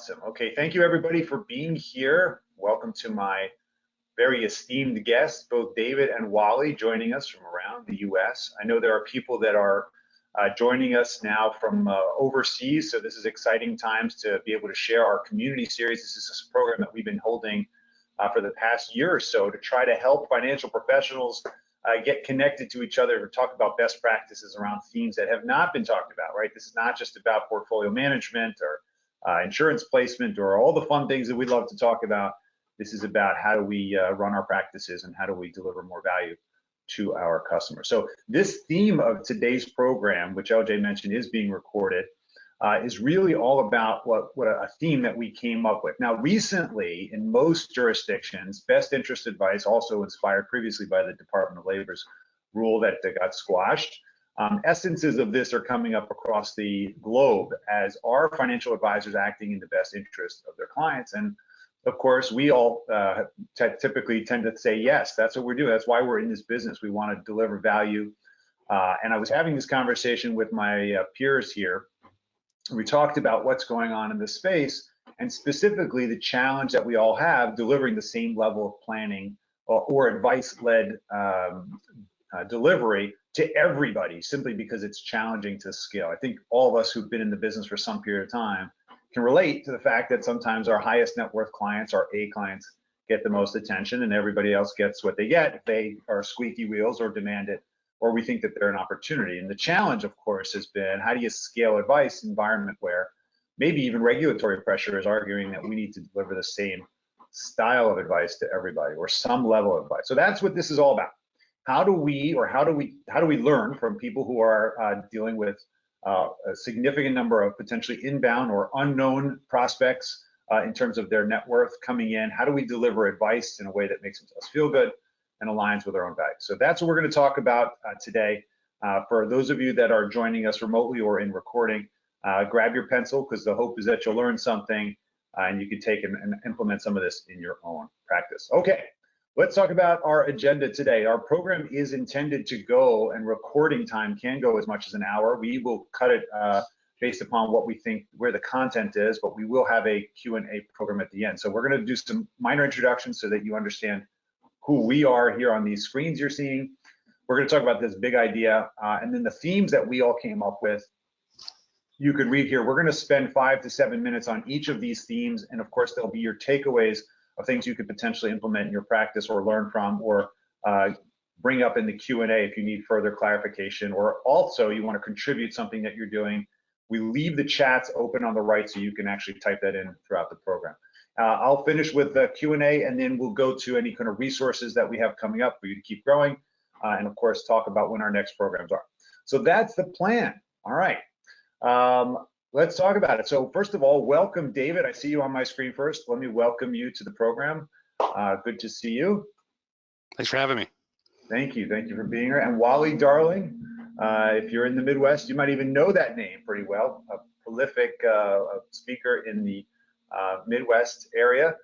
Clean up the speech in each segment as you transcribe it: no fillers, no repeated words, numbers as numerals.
Awesome. Okay, thank you everybody for being here. Welcome to my very esteemed guests, both David and Wally, joining us from around the US. I know there are people that are joining us now from overseas, so this is exciting times to be able to share our community series. This is a program that we've been holding for the past year or so to try to help financial professionals get connected to each other, to talk about best practices around themes that have not been talked about, right? This is not just about portfolio management or insurance placement or all the fun things that we love to talk about. This is about how do we run our practices and how do we deliver more value to our customers. So this theme of today's program, which LJ mentioned is being recorded, is really all about what a theme that we came up with. Now, recently, in most jurisdictions, best interest advice, also inspired previously by the Department of Labor's rule that got squashed, essences of this are coming up across the globe as are financial advisors acting in the best interest of their clients. And of course, we all typically tend to say, yes, that's what we're doing. That's why we're in this business. We want to deliver value. And I was having this conversation with my peers here. We talked about what's going on in this space and specifically the challenge that we all have delivering the same level of planning or advice-led delivery to everybody, simply because it's challenging to scale. I think all of us who've been in the business for some period of time can relate to the fact that sometimes our highest net worth clients, our A clients, get the most attention and everybody else gets what they get if they are squeaky wheels or demand it, or we think that they're an opportunity. And the challenge, of course, has been how do you scale advice in an environment where maybe even regulatory pressure is arguing that we need to deliver the same style of advice to everybody or some level of advice. So that's what this is all about. How do we learn from people who are dealing with a significant number of potentially inbound or unknown prospects in terms of their net worth coming in? How do we deliver advice in a way that makes us feel good and aligns with our own values? So that's what we're going to talk about today. For those of you that are joining us remotely or in recording, grab your pencil, because the hope is that you'll learn something and you can take and implement some of this in your own practice. Okay. Let's talk about our agenda today. Our program is intended to go, and recording time can go as much as an hour. We will cut it based upon what we think, where the content is, but we will have a Q&A program at the end. So we're going to do some minor introductions so that you understand who we are here on these screens you're seeing. We're going to talk about this big idea, and then the themes that we all came up with. You can read here. We're going to spend 5 to 7 minutes on each of these themes, and of course, there'll be your takeaways of things you could potentially implement in your practice or learn from, or bring up in the Q&A if you need further clarification, or also you want to contribute something that you're doing. We leave the chats open on the right so you can actually type that in throughout the program. I'll finish with the Q&A, and then we'll go to any kind of resources that we have coming up for you to keep growing, and of course talk about when our next programs are. So that's the plan. All right. Let's talk about it. So first of all, welcome, David. I see you on my screen first. Let me welcome you to the program. Good to see you. Thanks for having me. Thank you. Thank you for being here. And Wally Darling, if you're in the Midwest, you might even know that name pretty well. A prolific speaker in the Midwest area.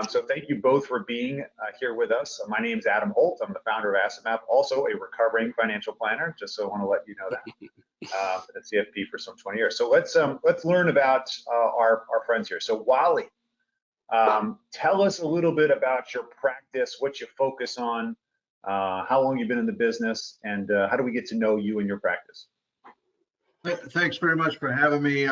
So thank you both for being here with us. My name is Adam Holt. I'm the founder of AssetMap, also a recovering financial planner, just so I want to let you know that. Been a CFP for some 20 years. So let's learn about our friends here. So Wally, tell us a little bit about your practice, what you focus on, how long you've been in the business, and how do we get to know you and your practice? Thanks very much for having me.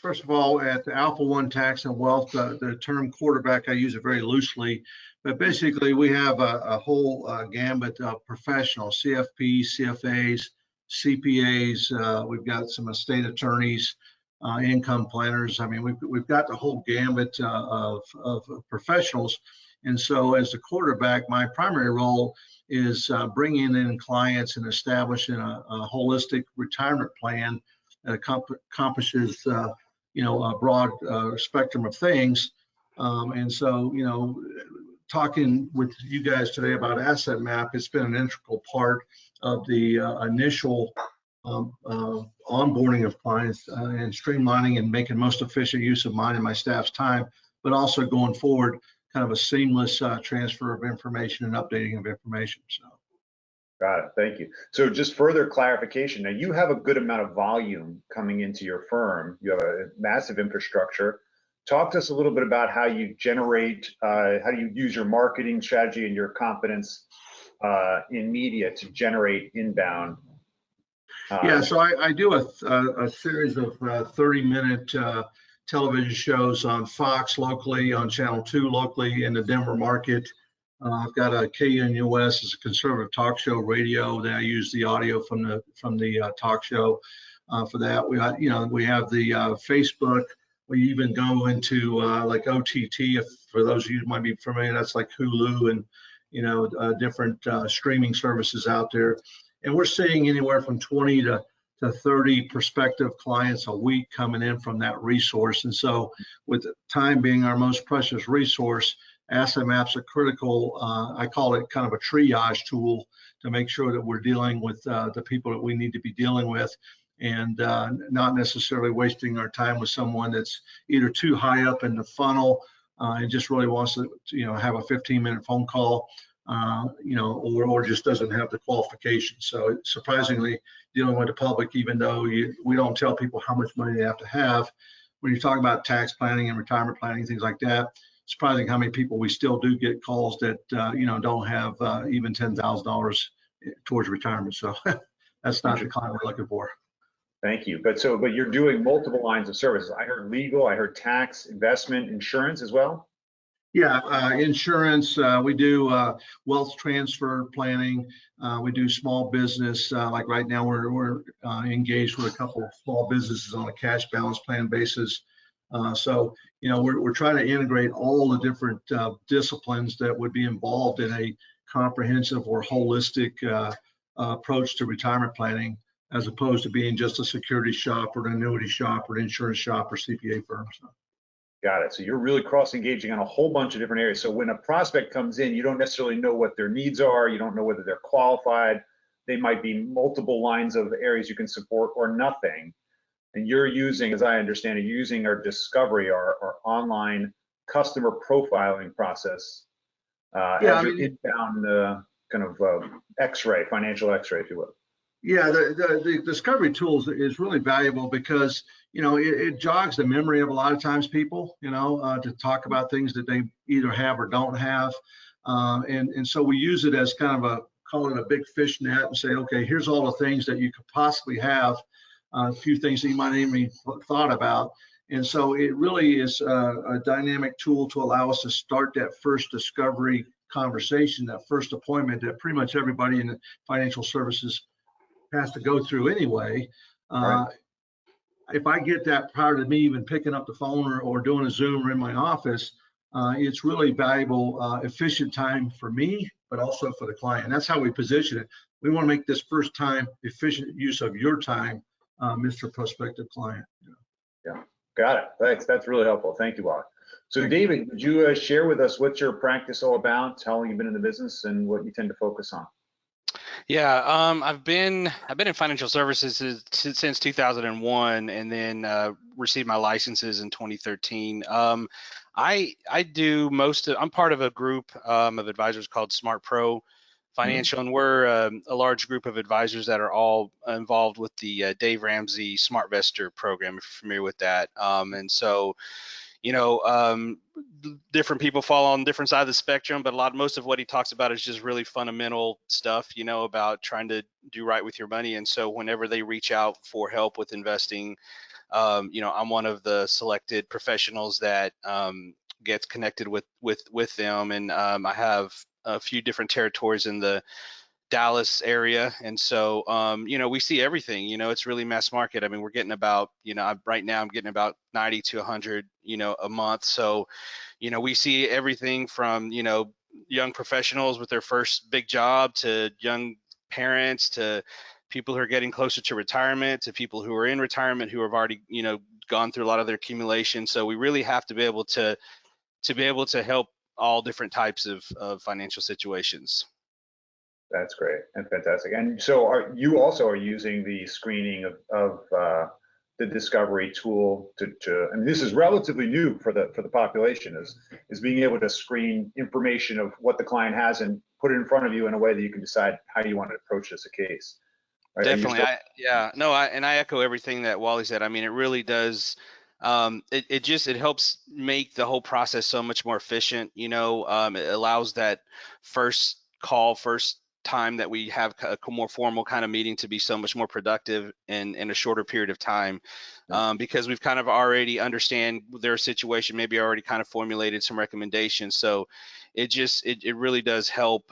First of all, at Alpha1 Tax&Wealth, the term quarterback, I use it very loosely, but basically we have a whole gambit of professionals, CFPs, CFAs, CPAs, we've got some estate attorneys, income planners. I mean, we've got the whole gambit of professionals. And so as the quarterback, my primary role is bringing in clients and establishing a holistic retirement plan that accomplishes, a broad spectrum of things. And so, talking with you guys today about AssetMap, it's been an integral part of the initial onboarding of clients and streamlining and making most efficient use of mine and my staff's time, but also going forward, kind of a seamless transfer of information and updating of information. So. Got it. Thank you. So just further clarification. Now you have a good amount of volume coming into your firm. You have a massive infrastructure. talk to us a little bit about how you generate, how do you use your marketing strategy and your competence in media to generate inbound? Yeah, so I do a series of 30-minute television shows on Fox locally, on Channel 2 locally in the Denver market. I've got a KNUS as a conservative talk show radio that I use the audio from the talk show for that. We have the Facebook. We even go into like OTT. If for those of you who might be familiar, that's like Hulu and different streaming services out there. And we're seeing anywhere from 20 to 30 prospective clients a week coming in from that resource. And so with time being our most precious resource, asset maps are critical. I call it kind of a triage tool to make sure that we're dealing with the people that we need to be dealing with, and not necessarily wasting our time with someone that's either too high up in the funnel and just really wants to have a 15-minute phone call, or just doesn't have the qualifications. So surprisingly, dealing with the public, even though we don't tell people how much money they have to have, when you're talking about tax planning and retirement planning, things like that, surprising how many people we still do get calls that don't have even $10,000 towards retirement. So that's not the client we're looking for. Thank you. But you're doing multiple lines of services. I heard legal, I heard tax, investment, insurance as well. Yeah, insurance. We do wealth transfer planning. We do small business. Like right now, we're engaged with a couple of small businesses on a cash balance plan basis. So we're trying to integrate all the different disciplines that would be involved in a comprehensive or holistic approach to retirement planning, as opposed to being just a security shop or an annuity shop or an insurance shop or CPA firm. So. Got it. So you're really cross-engaging on a whole bunch of different areas. So when a prospect comes in, you don't necessarily know what their needs are. You don't know whether they're qualified. They might be multiple lines of areas you can support or nothing. And you're using, as I understand it, using our discovery, our online customer profiling process as your inbound kind of X-ray, financial X-ray, if you will. Yeah, the discovery tools is really valuable because it jogs the memory of a lot of times people to talk about things that they either have or don't have, and so we use it as kind of call it a big fish net and say, okay, here's all the things that you could possibly have, a few things that you might even thought about. And so it really is a dynamic tool to allow us to start that first discovery conversation, that first appointment that pretty much everybody in the financial services has to go through anyway. Right. If I get that prior to me even picking up the phone or doing a Zoom or in my office, it's really valuable, efficient time for me, but also for the client. And that's how we position it. We want to make this first time efficient use of your time, Mr. Prospective Client. Yeah, got it. Thanks. That's really helpful. Thank you, Wally. So David, would you share with us what's your practice all about, how long you've been in the business, and what you tend to focus on? Yeah, I've been in financial services since 2001, and then received my licenses in 2013. I do I'm part of a group of advisors called SmartPro Financial, and we're a large group of advisors that are all involved with the Dave Ramsey SmartVestor program, if you're familiar with that. And so, different people fall on different sides of the spectrum, but most of what he talks about is just really fundamental stuff, about trying to do right with your money. And so whenever they reach out for help with investing, I'm one of the selected professionals that gets connected with them. And I have a few different territories in the Dallas area, and so we see everything. It's really mass market. I mean, we're getting about right now I'm getting about 90 to 100 a month. So we see everything from young professionals with their first big job, to young parents, to people who are getting closer to retirement, to people who are in retirement who have already gone through a lot of their accumulation. So we really have to be able to help all different types of financial situations. That's great and fantastic. And so you also are using the screening of the discovery tool to, and this is relatively new for the population, is being able to screen information of what the client has and put it in front of you in a way that you can decide how you want to approach this case. Right? Definitely. I echo everything that Wally said. I mean, it really does it helps make the whole process so much more efficient. It allows that first call, first time that we have a more formal kind of meeting to be so much more productive in a shorter period of time, because we've kind of already understand their situation, maybe already kind of formulated some recommendations. So it really does help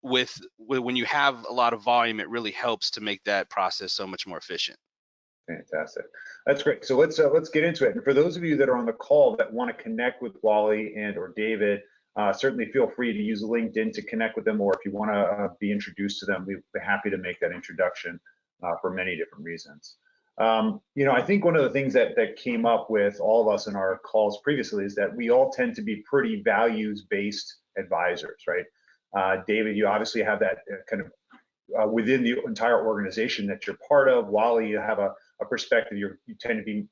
with when you have a lot of volume. It really helps to make that process so much more efficient. Fantastic. That's great. So let's get into it. And for those of you that are on the call that want to connect with Wally and or David, certainly feel free to use LinkedIn to connect with them, or if you want to be introduced to them, we'd be happy to make that introduction for many different reasons. I think one of the things that came up with all of us in our calls previously is that we all tend to be pretty values-based advisors, right? David, you obviously have that kind of within the entire organization that you're part of. Wally, you have a perspective. You tend to be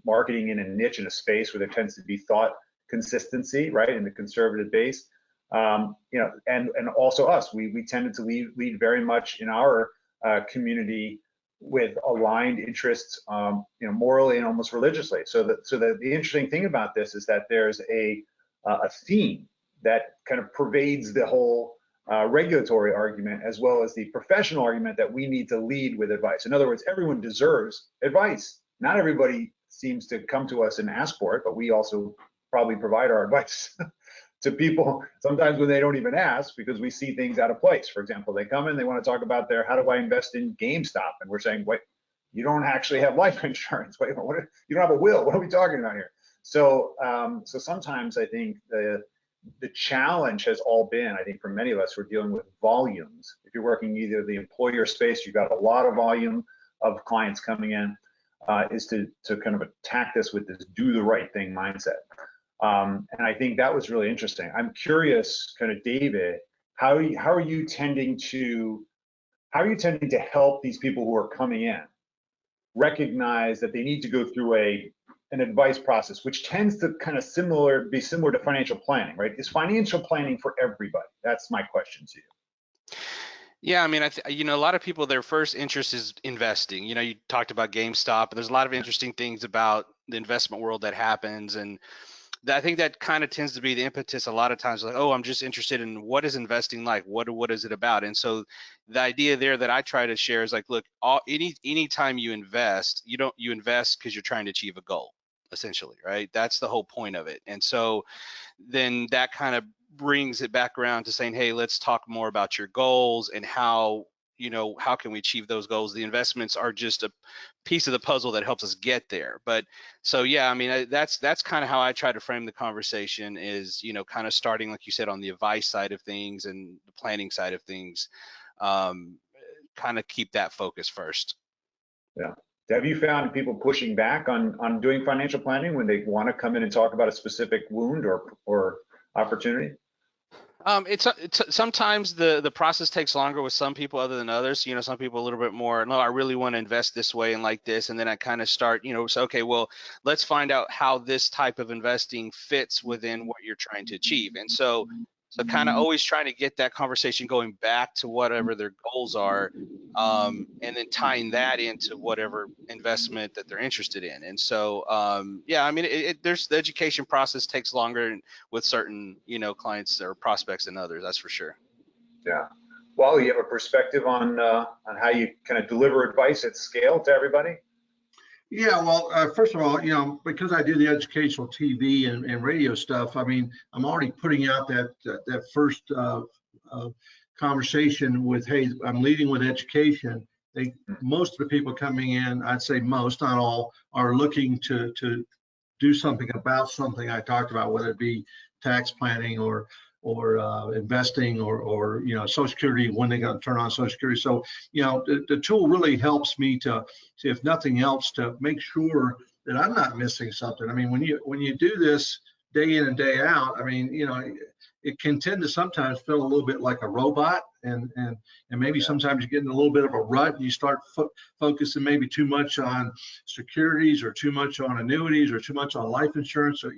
marketing in a niche, in a space where there tends to be thought consistency, right, in the conservative base. And also us, we tended to lead very much in our community with aligned interests, morally and almost religiously. So the interesting thing about this is that there's a theme that kind of pervades the whole regulatory argument, as well as the professional argument that we need to lead with advice. In other words, everyone deserves advice. Not everybody seems to come to us and ask for it, but we also probably provide our advice to people sometimes when they don't even ask, because we see things out of place. For example, they come in, they want to talk about how do I invest in GameStop? And we're saying, wait, you don't actually have life insurance. Wait, you don't have a will. What are we talking about here? So sometimes I think the challenge has all been, I think for many of us, we're dealing with volumes. If you're working either the employer space, you've got a lot of volume of clients coming in, is to kind of attack this with this do the right thing mindset. And I think that was really interesting. I'm curious, kind of David, how are you tending to help these people who are coming in recognize that they need to go through an advice process, which tends to kind of be similar to financial planning, right? Is financial planning for everybody? That's my question to you. Yeah, I mean, a lot of people, their first interest is investing. You talked about GameStop, and there's a lot of interesting things about the investment world that happens, and I think that kind of tends to be the impetus a lot of times, like, oh, I'm just interested in what is investing like, what is it about? And so the idea there that I try to share is like, look, any time you invest, you invest because you're trying to achieve a goal, essentially, right? That's the whole point of it. And so then that kind of brings it back around to saying, hey, let's talk more about your goals and how can we achieve those goals? The investments are just a piece of the puzzle that helps us get there. But so, yeah, I mean, that's kind of how I try to frame the conversation is, kind of starting, like you said, on the advice side of things and the planning side of things, kind of keep that focus first. Yeah. Have you found people pushing back on doing financial planning when they want to come in and talk about a specific wound or opportunity? It's sometimes the process takes longer with some people other than others. Some people a little bit more, no, I really want to invest this way and like this. And then I kind of start, so, okay, well, let's find out how this type of investing fits within what you're trying to achieve. And so kind of always trying to get that conversation going back to whatever their goals are, and then tying that into whatever investment that they're interested in. And so, yeah, I mean, there's the education process takes longer with certain, clients or prospects than others. That's for sure. Yeah. Wally, you have a perspective on how you kind of deliver advice at scale to everybody? Yeah, well, first of all, because I do the educational TV and radio stuff, I mean, I'm already putting out that first conversation with, hey, I'm leading with education. Most of the people coming in, I'd say most, not all, are looking to do something about something I talked about, whether it be tax planning or investing or Social Security, when they're going to turn on Social Security. So the tool really helps me to, if nothing else, to make sure that I'm not missing something. I mean, when you do this day in and day out, I mean, it can tend to sometimes feel a little bit like a robot, and maybe sometimes you get in a little bit of a rut and you start focusing maybe too much on securities or too much on annuities or too much on life insurance, or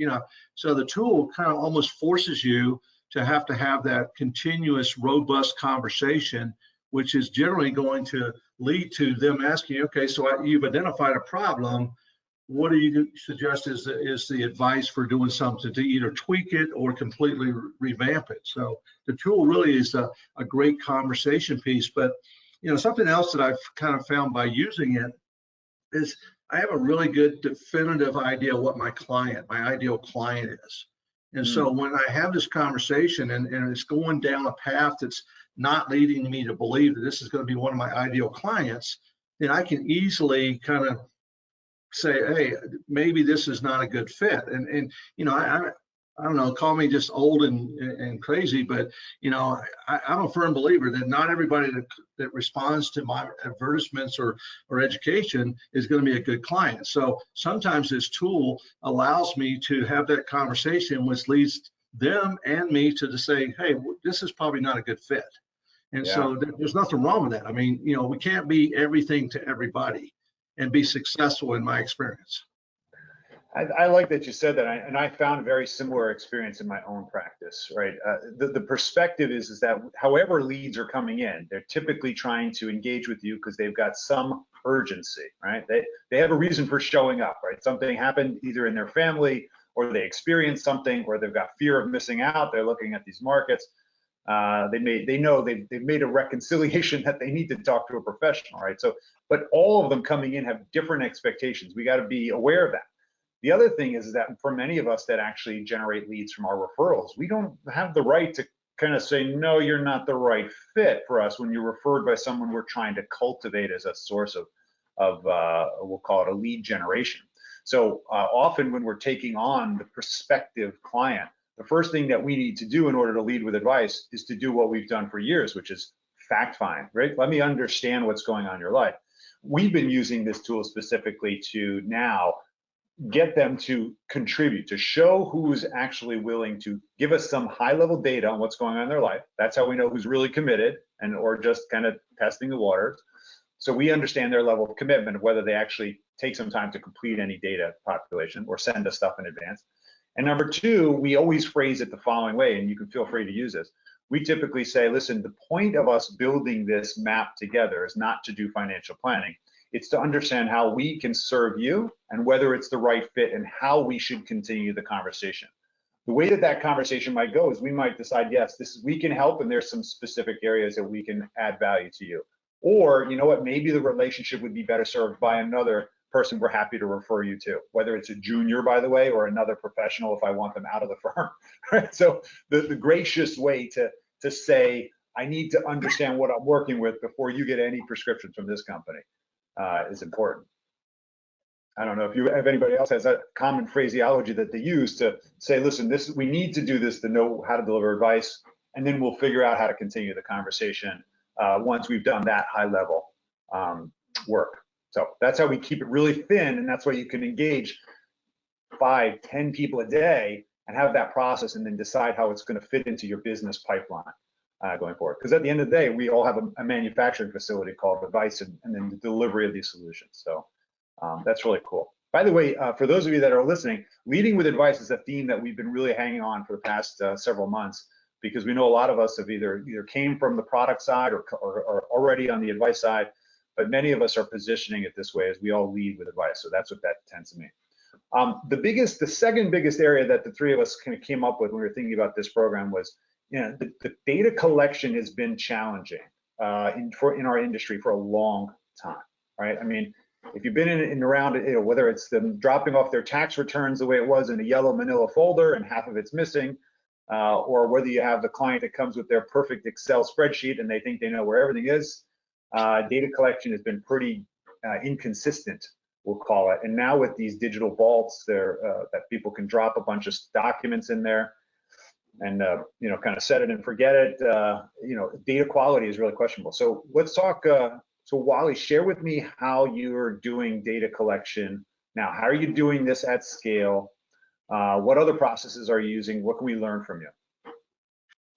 so the tool kind of almost forces you to have that continuous, robust conversation, which is generally going to lead to them asking, okay, so you've identified a problem. what do you suggest is the advice for doing something to either tweak it or completely revamp it? So the tool really is a great conversation piece. But something else that I've kind of found by using it is I have a really good definitive idea what my ideal client is. And so when I have this conversation and it's going down a path that's not leading me to believe that this is going to be one of my ideal clients, then I can easily kind of say, hey, maybe this is not a good fit. And I don't know, call me just old and crazy, but I'm a firm believer that not everybody that responds to my advertisements or education is going to be a good client. So sometimes this tool allows me to have that conversation, which leads them and me to say, hey, this is probably not a good fit. And so there's nothing wrong with that. I mean, we can't be everything to everybody and be successful in my experience. I like that you said that, and I found a very similar experience in my own practice, right? The perspective is that however leads are coming in, they're typically trying to engage with you because they've got some urgency, right? They have a reason for showing up, right? Something happened either in their family, or they experienced something, or they've got fear of missing out. They're looking at these markets. They know they've made a reconciliation that they need to talk to a professional, right? So, but all of them coming in have different expectations. We got to be aware of that. The other thing is that for many of us that actually generate leads from our referrals, we don't have the right to kind of say, no, you're not the right fit for us when you're referred by someone we're trying to cultivate as a source of we'll call it a lead generation. So often when we're taking on the prospective client, the first thing that we need to do in order to lead with advice is to do what we've done for years, which is fact find, right? Let me understand what's going on in your life. We've been using this tool specifically to now get them to contribute, to show who's actually willing to give us some high-level data on what's going on in their life. That's how we know who's really committed or just kind of testing the waters. So we understand their level of commitment, of whether they actually take some time to complete any data population or send us stuff in advance. And number two, we always phrase it the following way, and you can feel free to use this. We typically say, listen, the point of us building this map together is not to do financial planning. It's to understand how we can serve you and whether it's the right fit and how we should continue the conversation. The way that conversation might go is we might decide, yes, we can help, and there's some specific areas that we can add value to you. Or, you know what, maybe the relationship would be better served by another person we're happy to refer you to, whether it's a junior, by the way, or another professional if I want them out of the firm. Right? So the gracious way to say, I need to understand what I'm working with before you get any prescriptions from this company. Is important. I don't know if anybody else has a common phraseology that they use to say, listen, we need to do this to know how to deliver advice, and then we'll figure out how to continue the conversation once we've done that high level work. So that's how we keep it really thin, and that's why you can engage 5, 10 people a day and have that process and then decide how it's going to fit into your business pipeline. Going forward, because at the end of the day, we all have a manufacturing facility called advice and then the delivery of these solutions. So that's really cool. By the way, for those of you that are listening, leading with advice is a theme that we've been really hanging on for the past several months, because we know a lot of us have either came from the product side or already on the advice side, but many of us are positioning it this way as we all lead with advice. So that's what that tends to mean. The second biggest area that the three of us kind of came up with when we were thinking about this program was, the data collection has been challenging in our industry for a long time, right? I mean, if you've been in and around it, whether it's them dropping off their tax returns the way it was in a yellow manila folder and half of it's missing, or whether you have the client that comes with their perfect Excel spreadsheet and they think they know where everything is, data collection has been pretty inconsistent, we'll call it. And now with these digital vaults there, that people can drop a bunch of documents in there, and kind of set it and forget it. Data quality is really questionable. So let's talk. So Wally, share with me how you're doing data collection now. How are you doing this at scale? What other processes are you using? What can we learn from you?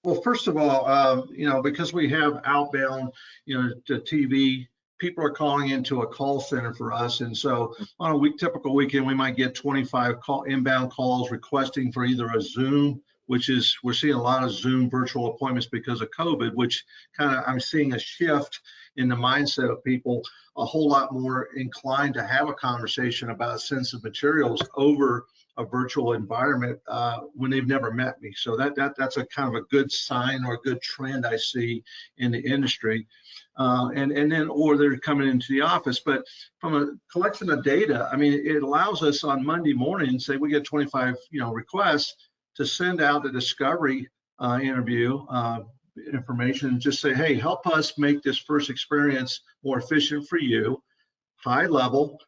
Well, first of all, because we have outbound, to TV, people are calling into a call center for us, and so on a typical weekend, we might get 25 inbound calls requesting for either a Zoom, which is, we're seeing a lot of Zoom virtual appointments because of COVID, which I'm seeing a shift in the mindset of people a whole lot more inclined to have a conversation about sensitive materials over a virtual environment when they've never met me. So that's a kind of a good sign or a good trend I see in the industry. And then, or they're coming into the office. But from a collection of data, I mean, it allows us on Monday morning, say we get 25, requests, to send out the discovery interview information and just say, hey, help us make this first experience more efficient for you, high level,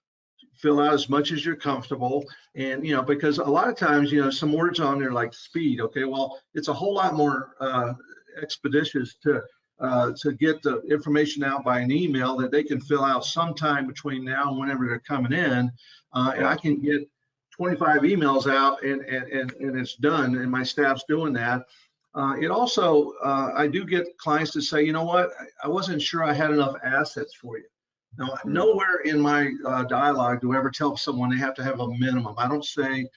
fill out as much as you're comfortable. And, because a lot of times, some words on there like speed. Okay, well, it's a whole lot more expeditious to get the information out by an email that they can fill out sometime between now and whenever they're coming in. And I can get 25 emails out and it's done, and my staff's doing that. It also, I do get clients to say, you know what, I wasn't sure I had enough assets for you. Now, nowhere in my dialogue do I ever tell someone they have to have a minimum. I don't say,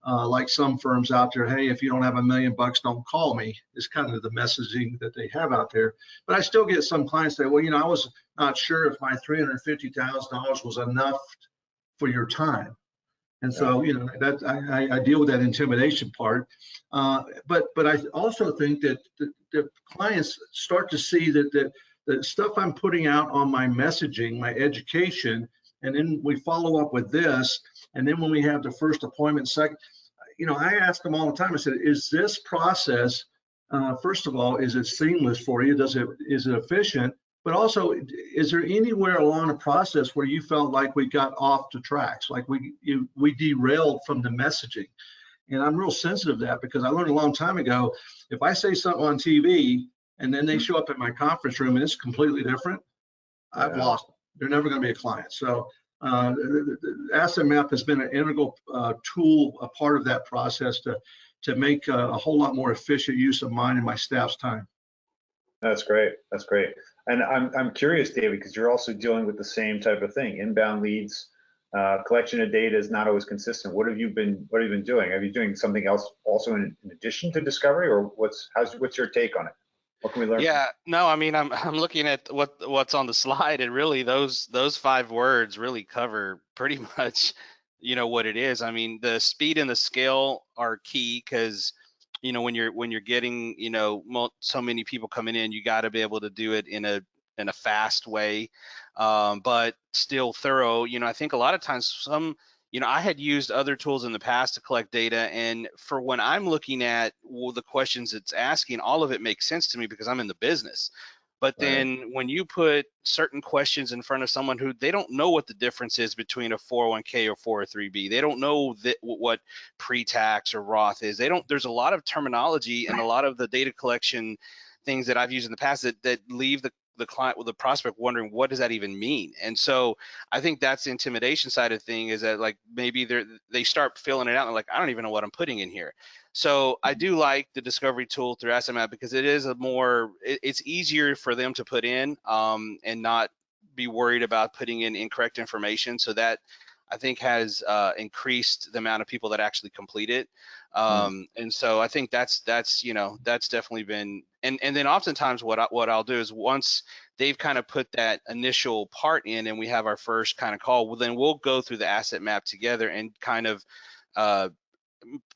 like some firms out there, hey, if you don't have $1 million, don't call me, is kind of the messaging that they have out there. But I still get some clients say, well, I was not sure if my $350,000 was enough for your time. And so, that I deal with that intimidation part. But I also think that the clients start to see that the stuff I'm putting out on my messaging, my education, and then we follow up with this. And then when we have the first appointment, second, I ask them all the time, I said, is this process, first of all, is it seamless for you? Is it efficient? But also, is there anywhere along the process where you felt like we got off the tracks, like we derailed from the messaging? And I'm real sensitive to that, because I learned a long time ago, if I say something on TV and then they show up at my conference room and it's completely different, I've lost them. They're never going to be a client. So the asset map has been an integral tool, a part of that process to make a whole lot more efficient use of mine and my staff's time. That's great. That's great. And I'm curious, David, because you're also dealing with the same type of thing. Inbound leads, collection of data is not always consistent. What have you been doing? Are you doing something else also in addition to discovery, or what's your take on it? What can we learn? Yeah, no, I mean, I'm looking at what's on the slide, and really those 5 words really cover pretty much, what it is. I mean, the speed and the scale are key, because when you're getting so many people coming in, you got to be able to do it in a fast way, but still thorough. I think a lot of times I had used other tools in the past to collect data, and for when I'm looking at the questions it's asking, all of it makes sense to me because I'm in the business. But then when you put certain questions in front of someone who they don't know what the difference is between a 401k or 403b, they don't know what pre-tax or Roth is. There's a lot of terminology and a lot of the data collection things that I've used in the past that leave the client with the prospect wondering, what does that even mean? And so I think that's the intimidation side of thing, is that like maybe they start filling it out and like, I don't even know what I'm putting in here. So I do like the discovery tool through AssetMap, because it is it's easier for them to put in and not be worried about putting in incorrect information. So that I think has increased the amount of people that actually complete it. And so I think that's definitely been, and then oftentimes what I'll do is, once they've kind of put that initial part in and we have our first kind of call, well, then we'll go through the asset map together and kind of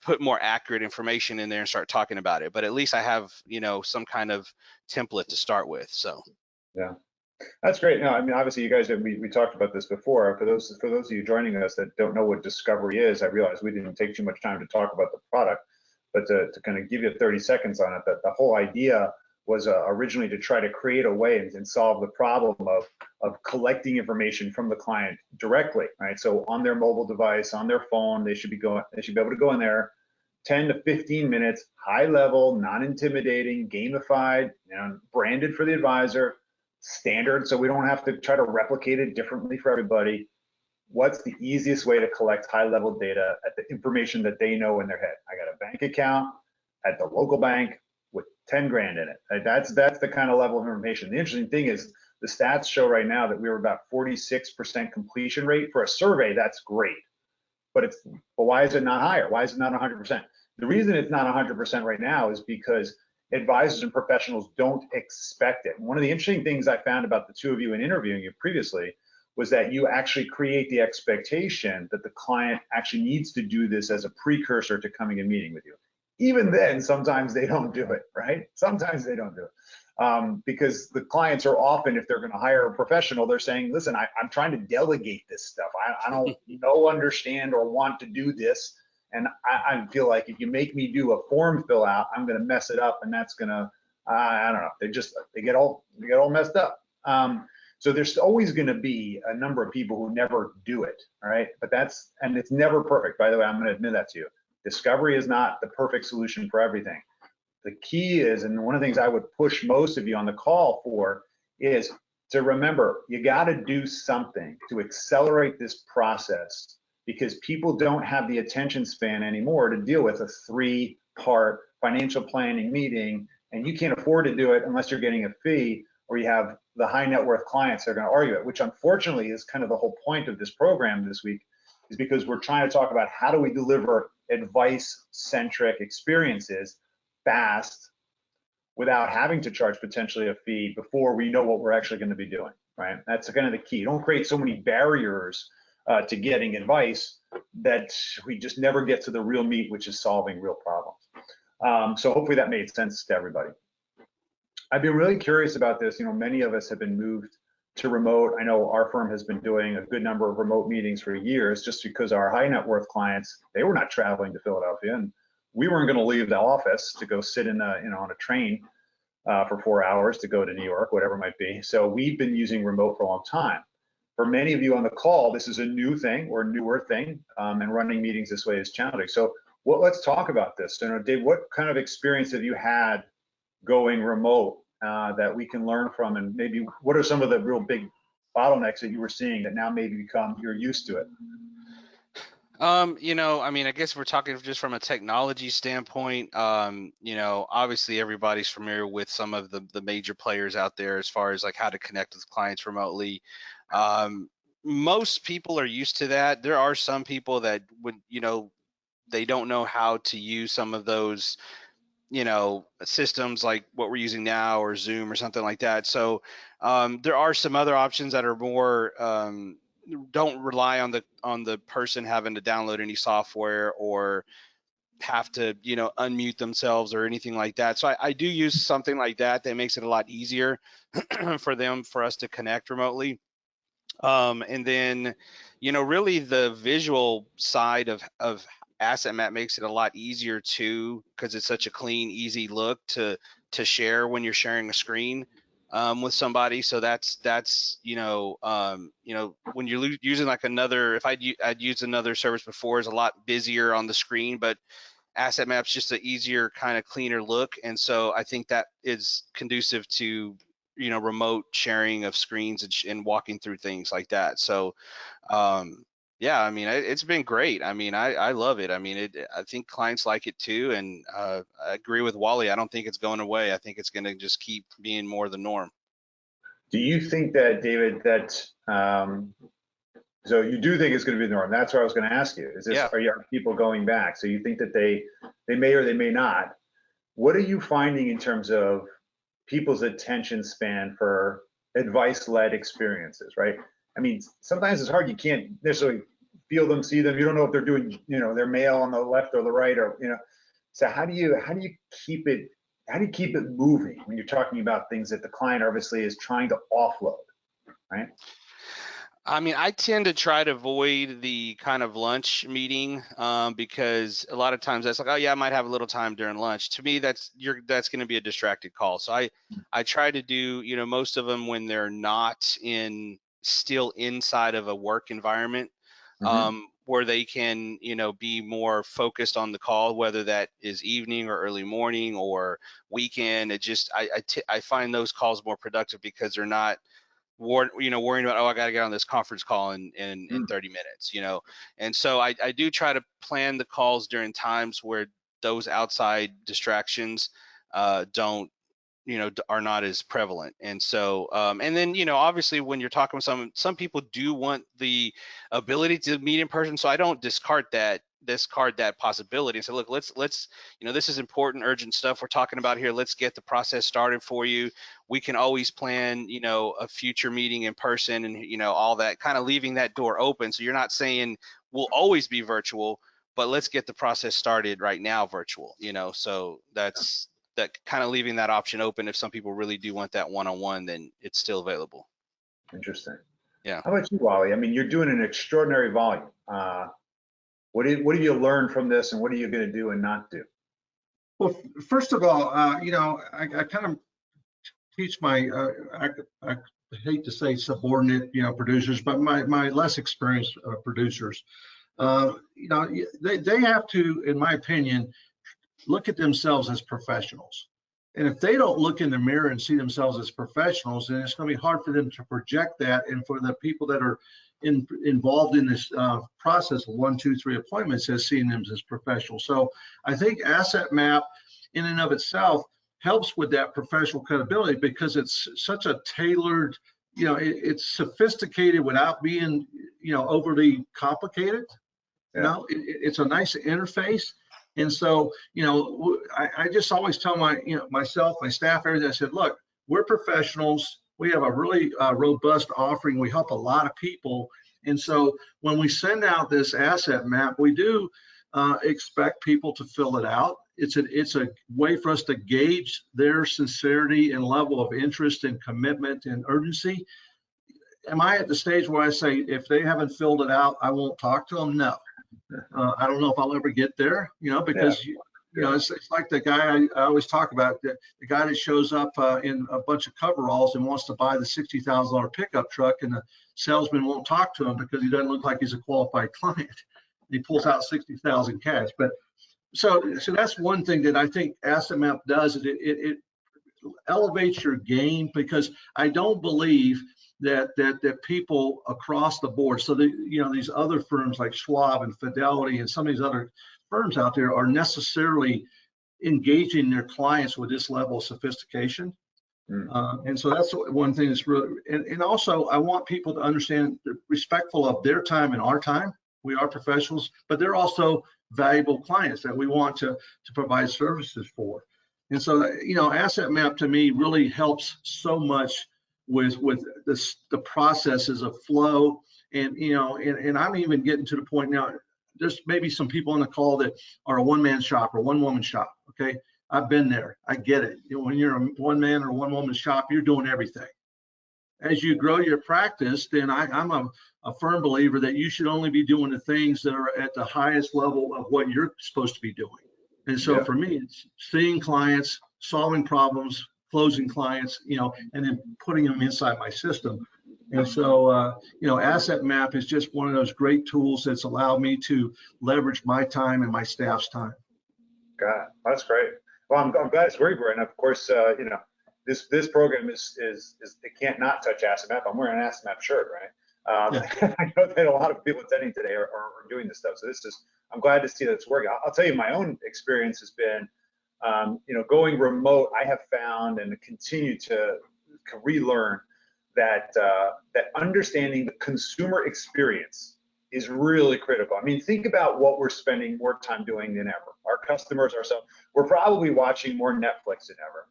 put more accurate information in there and start talking about it. But at least I have, some kind of template to start with. So yeah, that's great. No, I mean, obviously you guys, we talked about this before. For those of you joining us that don't know what discovery is, I realize we didn't take too much time to talk about the product, but to kind of give you 30 seconds on it, that the whole idea was originally to try to create a way and solve the problem of collecting information from the client directly, right? So on their mobile device, on their phone, they should be able to go in there, 10 to 15 minutes, high level, non-intimidating, gamified, branded for the advisor, standard, so we don't have to try to replicate it differently for everybody. What's the easiest way to collect high level data at the information that they know in their head? I got a bank account at the local bank with 10 grand in it. That's the kind of level of information. The interesting thing is the stats show right now that we were about 46% completion rate for a survey. That's great, but why is it not higher? Why is it not 100%? The reason it's not 100% right now is because advisors and professionals don't expect it. And one of the interesting things I found about the two of you in interviewing you previously was that you actually create the expectation that the client actually needs to do this as a precursor to coming and meeting with you. Even then, sometimes they don't do it, right? Sometimes they don't do it. Because the clients are often, if they're going to hire a professional, they're saying, listen, I'm trying to delegate this stuff. I don't know, understand, or want to do this. And I feel like if you make me do a form fill out, I'm going to mess it up, and that's going to, I don't know, they get all messed up. So there's always going to be a number of people who never do it, all right? And it's never perfect. By the way, I'm going to admit that to you. Discovery is not the perfect solution for everything. The key is, and one of the things I would push most of you on the call for, is to remember, you got to do something to accelerate this process, because people don't have the attention span anymore to deal with a 3-part financial planning meeting, and you can't afford to do it unless you're getting a fee, or you have the high net worth clients that are going to argue it, which unfortunately is kind of the whole point of this program this week, is because we're trying to talk about how do we deliver advice-centric experiences fast without having to charge potentially a fee before we know what we're actually going to be doing, right? That's kind of the key. Don't create so many barriers to getting advice that we just never get to the real meat, which is solving real problems. So hopefully that made sense to everybody. I've been really curious about this. You know, many of us have been moved to remote. I know our firm has been doing a good number of remote meetings for years, just because our high net worth clients, they were not traveling to Philadelphia, and we weren't going to leave the office to go sit in on a train for 4 hours to go to New York, whatever it might be. So we've been using remote for a long time. For many of you on the call, this is a new thing or newer thing, and running meetings this way is challenging. So let's talk about this. So, Dave, what kind of experience have you had going remote that we can learn from, and maybe what are some of the real big bottlenecks that you were seeing that now maybe you're used to it? You know, I mean, I guess we're talking just from a technology standpoint. You know, obviously everybody's familiar with some of the major players out there as far as like how to connect with clients remotely. Most people are used to that. There are some people that would, you know, they don't know how to use some of those, you know, systems like what we're using now or Zoom or something like that. So there are some other options that are more don't rely on the person having to download any software or have to, you know, unmute themselves or anything like that. So I do use something like that that makes it a lot easier for us to connect remotely. And then, you know, really the visual side of asset map makes it a lot easier too, because it's such a clean, easy look to share when you're sharing a screen with somebody. So that's you know, when you're using like another, if I'd used another service before, is a lot busier on the screen, but asset map's just an easier, kind of cleaner look. And so I think that is conducive to, you know, remote sharing of screens and walking through things like that. So yeah, I mean, it's been great. I mean, I love it. I mean, I think clients like it too. And I agree with Wally. I don't think it's going away. I think it's going to just keep being more the norm. Do you think that, David, that so you do think it's going to be the norm? That's what I was going to ask you. Is this, Yeah. are people going back? So you think that they may or they may not. What are you finding in terms of people's attention span for advice-led experiences, right? I mean, sometimes it's hard. You can't necessarily feel them, see them. You don't know if they're doing, you know, their mail on the left or the right, or, you know. So how do you keep it moving when you're talking about things that the client obviously is trying to offload, right? I mean, I tend to try to avoid the kind of lunch meeting because a lot of times that's like, oh yeah, I might have a little time during lunch. To me, that's going to be a distracted call. So I try to do, you know, most of them when they're not still inside of a work environment, where they can, you know, be more focused on the call, whether that is evening or early morning or weekend. I find those calls more productive because they're not worrying about, oh, I got to get on this conference call in 30 minutes, you know. And so I do try to plan the calls during times where those outside distractions don't are not as prevalent. And so and then obviously when you're talking with some people do want the ability to meet in person, so I don't discard that possibility and say, look, let's this is important, urgent stuff we're talking about here. Let's get the process started for you. We can always plan a future meeting in person, and all that, kind of leaving that door open. So you're not saying we'll always be virtual, but let's get the process started right now virtual. So that's that, kind of leaving that option open. If some people really do want that one-on-one, then it's still available. Interesting. Yeah. How about you, Wally? I mean, you're doing an extraordinary volume. What have you learned from this, and what are you going to do and not do? Well, first of all, I kind of teach my, I hate to say subordinate, producers, but my less experienced producers, they have to, in my opinion, look at themselves as professionals. And if they don't look in the mirror and see themselves as professionals, then it's going to be hard for them to project that. And for the people that are involved in this process of 1, 2, 3 appointments, as seeing them as professionals. So I think Asset Map in and of itself helps with that professional credibility, because it's such a tailored, it's sophisticated without being, overly complicated. Yeah. It's a nice interface. And so, I just always tell myself, my staff, everything, I said, look, we're professionals. We have a really robust offering. We help a lot of people. And so when we send out this asset map, we do expect people to fill it out. It's a way for us to gauge their sincerity and level of interest and commitment and urgency. Am I at the stage where I say, if they haven't filled it out, I won't talk to them? No. I don't know if I'll ever get there, because it's like the guy I always talk about, the guy that shows up in a bunch of coveralls and wants to buy the $60,000 pickup truck, and the salesman won't talk to him because he doesn't look like he's a qualified client. He pulls out $60,000 cash. But so that's one thing that I think Asset Map does, is it elevates your game, because I don't believe that people across the board, so these other firms like Schwab and Fidelity and some of these other firms out there, are necessarily engaging their clients with this level of sophistication. And so that's one thing that's really, and also I want people to understand, they're respectful of their time and our time. We are professionals, but they're also valuable clients that we want to provide services for. And so, Asset Map to me really helps so much with the processes of flow. And, and I'm even getting to the point now, there's maybe some people on the call that are a one-man shop or one-woman shop. Okay. I've been there. I get it. When you're a one-man or one-woman shop, you're doing everything. As you grow your practice, then I'm a firm believer that you should only be doing the things that are at the highest level of what you're supposed to be doing. And so for me, it's seeing clients, solving problems, closing clients, and then putting them inside my system. And so, Asset Map is just one of those great tools that's allowed me to leverage my time and my staff's time. God, that's great. Well, I'm glad it's working for it. And of course, this program is it can't not touch Asset Map. I'm wearing an Asset Map shirt, right? I know that a lot of people attending today are doing this stuff. So I'm glad to see that it's working. I'll tell you, my own experience has been, going remote. I have found and continue to relearn that understanding the consumer experience is really critical. I mean, think about what we're spending more time doing than ever. Our customers, ourselves, we're probably watching more Netflix than ever.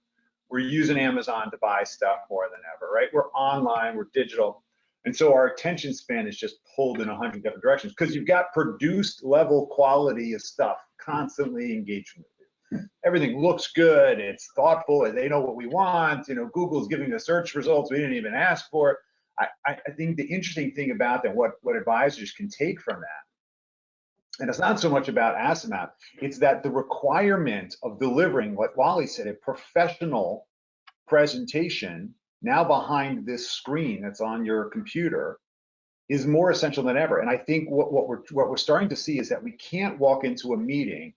We're using Amazon to buy stuff more than ever, right? We're online, we're digital. And so our attention span is just pulled in 100 different directions, because you've got produced level quality of stuff constantly engaging with you. Everything looks good, it's thoughtful, and they know what we want. Google's giving us search results we didn't even ask for. I think the interesting thing about that, what advisors can take from that, and it's not so much about Asset Map, it's that the requirement of delivering, what Wally said, a professional presentation now behind this screen that's on your computer is more essential than ever. And I think what we're starting to see is that we can't walk into a meeting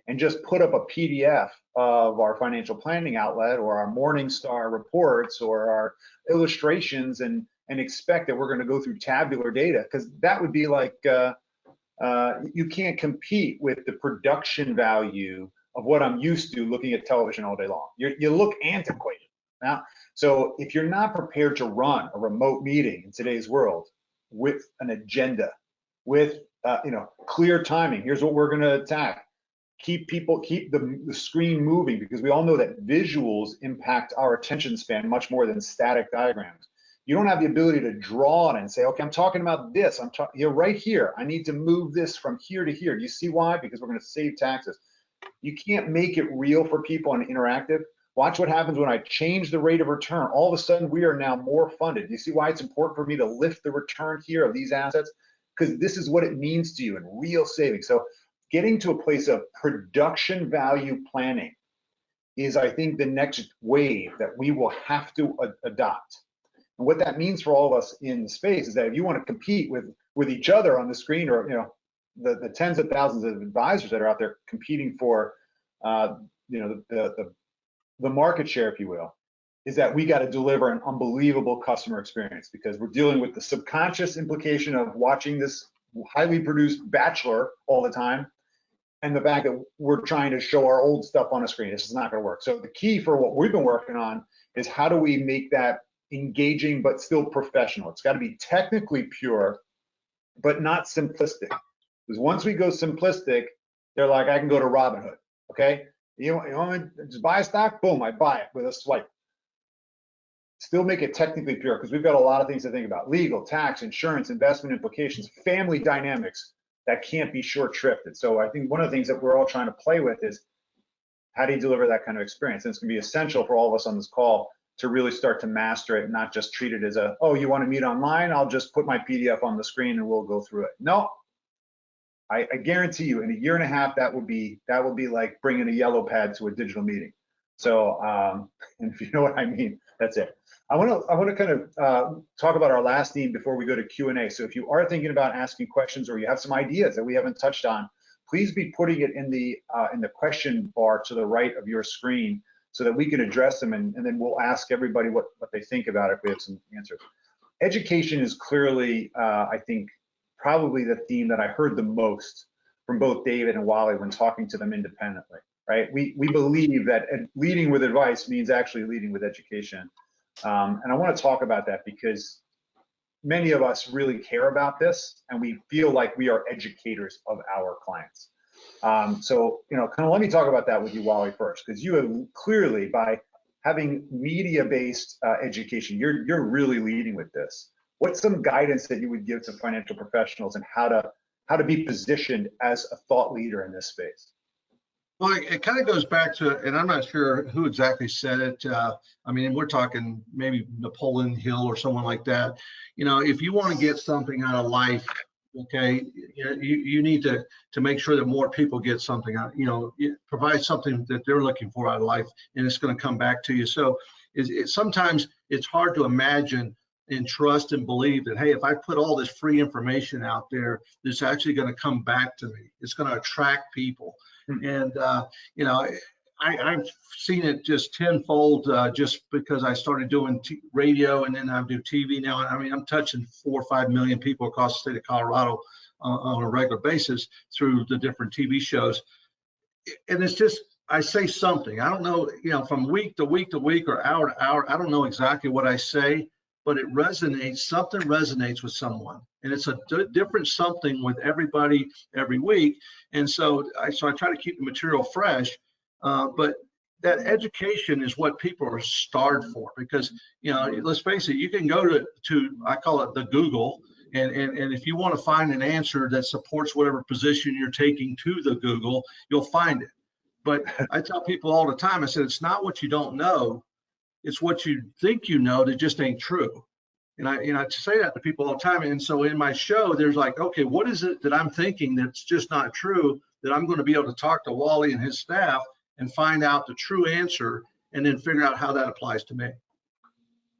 and just put up a PDF of our financial planning outlet or our Morningstar reports or our illustrations and expect that we're going to go through tabular data, because that would be like you can't compete with the production value of what I'm used to looking at television all day long. You look antiquated. Now, so if you're not prepared to run a remote meeting in today's world with an agenda, with clear timing, here's what we're going to attack. Keep the screen moving, because we all know that visuals impact our attention span much more than static diagrams. You don't have the ability to draw it and say, okay, I'm talking about this. You're right here. I need to move this from here to here. Do you see why? Because we're going to save taxes. You can't make it real for people and interactive. Watch what happens when I change the rate of return. All of a sudden, we are now more funded. Do you see why it's important for me to lift the return here of these assets? Because this is what it means to you in real savings. So getting to a place of production value planning is, I think, the next wave that we will have to adopt. And what that means for all of us in the space is that if you want to compete with each other on the screen, or the tens of thousands of advisors that are out there competing for the market share, if you will, is that we got to deliver an unbelievable customer experience, because we're dealing with the subconscious implication of watching this highly produced bachelor all the time, and the fact that we're trying to show our old stuff on a screen. This is not going to work. So the key for what we've been working on is how do we make that engaging but still professional. It's got to be technically pure, but not simplistic. Because once we go simplistic, they're like, I can go to Robinhood, okay? You want me to just buy a stock? Boom, I buy it with a swipe. Still make it technically pure, because we've got a lot of things to think about. Legal, tax, insurance, investment implications, family dynamics that can't be short-shrifted. So I think one of the things that we're all trying to play with is, how do you deliver that kind of experience? And it's going to be essential for all of us on this call to really start to master it, and not just treat it as oh, you want to meet online? I'll just put my PDF on the screen and we'll go through it. No, I guarantee you, in a year and a half, that would be like bringing a yellow pad to a digital meeting. So, and if you know what I mean, that's it. I want to kind of talk about our last theme before we go to Q&A. So if you are thinking about asking questions, or you have some ideas that we haven't touched on, please be putting it in the question bar to the right of your screen, so that we can address them, and then we'll ask everybody what they think about it if we have some answers. Education is clearly, I think, probably the theme that I heard the most from both David and Wally when talking to them independently, right? We believe that leading with advice means actually leading with education. And I want to talk about that, because many of us really care about this, and we feel like we are educators of our clients. So, kind of let me talk about that with you, Wally, first, because you have clearly, by having media-based education, you're really leading with this. What's some guidance that you would give to financial professionals, and how to be positioned as a thought leader in this space? Well, it kind of goes back to, and I'm not sure who exactly said it. I mean, we're talking maybe Napoleon Hill or someone like that. If you want to get something out of life, okay, you need to make sure that more people get something out. Provide something that they're looking for out of life, and it's going to come back to you. So sometimes it's hard to imagine and trust and believe that, hey, if I put all this free information out there, it's actually going to come back to me. It's going to attract people. And I've seen it just tenfold, just because I started doing radio, and then I do TV now. I mean, I'm touching 4 or 5 million people across the state of Colorado on a regular basis through the different TV shows. And it's just, I say something. I don't know, from week to week to week, or hour to hour. I don't know exactly what I say, but it resonates. Something resonates with someone, and it's a different something with everybody every week. And so I try to keep the material fresh, but that education is what people are starved for, because let's face it, you can go to I call it the Google, and if you want to find an answer that supports whatever position you're taking to the Google, you'll find it. But I tell people all the time, I said, it's not what you don't know, it's what you think you know that just ain't true. And I say that to people all the time. And so in my show, there's like, okay, what is it that I'm thinking that's just not true, that I'm going to be able to talk to Wally and his staff and find out the true answer, and then figure out how that applies to me.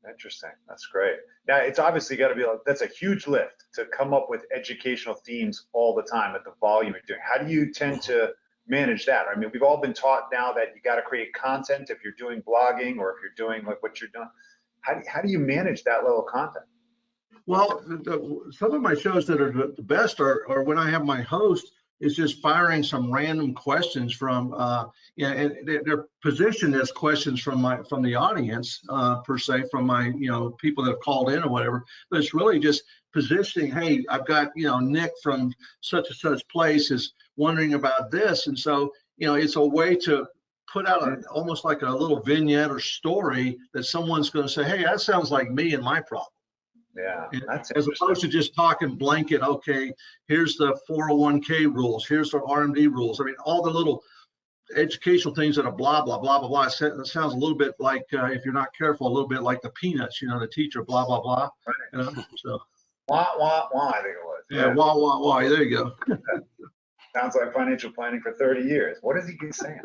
Interesting. That's great. Yeah, it's obviously got to be that's a huge lift to come up with educational themes all the time at the volume you're doing. How do you tend to manage that? I mean, we've all been taught now that you got to create content if you're doing blogging, or if you're doing like what you're doing. How do you manage that level of content? Well, some of my shows that are the best are when I have my host is just firing some random questions from, yeah, and they're positioned as questions from the audience, per se, from my, people that have called in or whatever. But it's really just positioning. Hey, I've got, Nick from such and such place is wondering about this, and so it's a way to put out almost like a little vignette or story that someone's going to say, hey, that sounds like me and my problem. Yeah, that's as opposed to just talking blanket. Okay, here's the 401k rules, here's the RMD rules. I mean, all the little educational things that are blah blah blah blah blah. It sounds a little bit like, if you're not careful, a little bit like the Peanuts, the teacher blah blah blah. right. So Wah wah wah, I think it was. yeah, wah wah wah. There you go. Sounds like financial planning for 30 years. What is he saying?